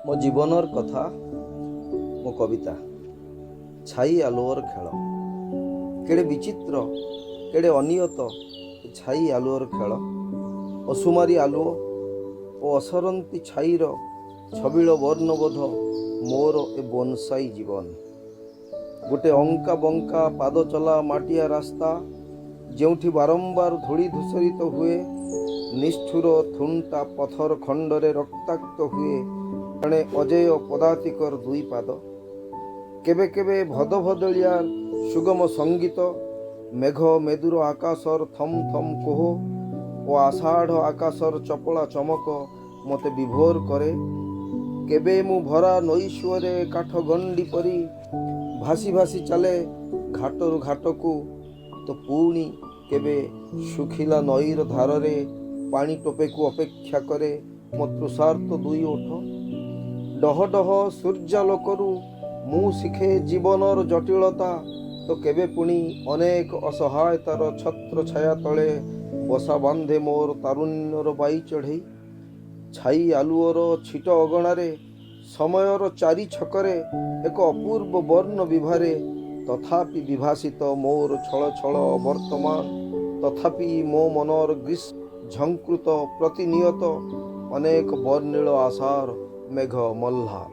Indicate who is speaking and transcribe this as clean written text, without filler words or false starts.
Speaker 1: ମୋ ଜୀବନର କଥା ମୋ କବିତା ଛାଇ ଆଲୁଅର ଖେଳ। କେଡ଼େ ବିଚିତ୍ର କେଡ଼େ ଅନିୟତ ଛାଇ ଆଲୁଅର ଖେଳ। ଅସୁମାରୀ ଆଲୁଅ ଓ ଅସରନ୍ତି ଛାଇର ଛବିଳ ବର୍ଣ୍ଣବୋଧ ମୋର ଏ ବନସାଇ ଜୀବନ। ଗୋଟେ ଅଙ୍କା ବଙ୍କା ପାଦ ଚଲା ମାଟିଆ ରାସ୍ତା, ଯେଉଁଠି ବାରମ୍ବାର ଧୂଳି ଧୂସରିତ ହୁଏ, ନିଷ୍ଠୁର ଥୁଣ୍ଟା ପଥର ଖଣ୍ଡରେ ରକ୍ତାକ୍ତ ହୁଏ ଜଣେ ଅଜେୟ ପଦାତିକର ଦୁଇ ପାଦ। କେବେ କେବେ ଭଦଭଦଳିଆ ସୁଗମ ସଙ୍ଗୀତ, ମେଘ ମେଦୁର ଆକାଶର ଥମ୍ ଥମ୍ କୋହ ଓ ଆଷାଢ଼ ଆକାଶର ଚପଳା ଚମକ ମୋତେ ବିଭୋର କରେ। କେବେ ମୁଁ ଭରା ନଈ ସୁଅରେ କାଠ ଗଣ୍ଡି ପରି ଭାସି ଭାସି ଚାଲେ ଘାଟରୁ ଘାଟକୁ, ତ ପୁଣି କେବେ ଶୁଖିଲା ନଈର ଧାରରେ ପାଣି ଟୋପେକୁ ଅପେକ୍ଷା କରେ ମୋ ତୃଷାର୍ତ୍ତ ଦୁଇ ଓଠ। ଡହ ଡହ ସୂର୍ଯ୍ୟାଲୋକରୁ ମୁଁ ଶିଖେ ଜୀବନର ଜଟିଳତା, ତ କେବେ ପୁଣି ଅନେକ ଅସହାୟତାର ଛତ୍ର ଛାୟା ତଳେ ବସା ବାନ୍ଧେ ମୋର ତାରୁଣ୍ୟର ବାଇ ଚଢ଼େଇ। ଛାଇ ଆଲୁଅର ଛିଟ ଅଗଣାରେ, ସମୟର ଚାରି ଛକରେ ଏକ ଅପୂର୍ବ ବର୍ଣ୍ଣ ବିଭାରେ, ତଥାପି ବିଭାସିତ ମୋର ଛଳ ଛଳ ବର୍ତ୍ତମାନ, ତଥାପି ମୋ ମନର ଗ୍ରୀଷ୍ମ ଝଙ୍କୃତ ପ୍ରତିନିୟତ ଅନେକ ବର୍ଣ୍ଣିଳ ଆଶାର ମେଘ ମଲ୍ଲାର।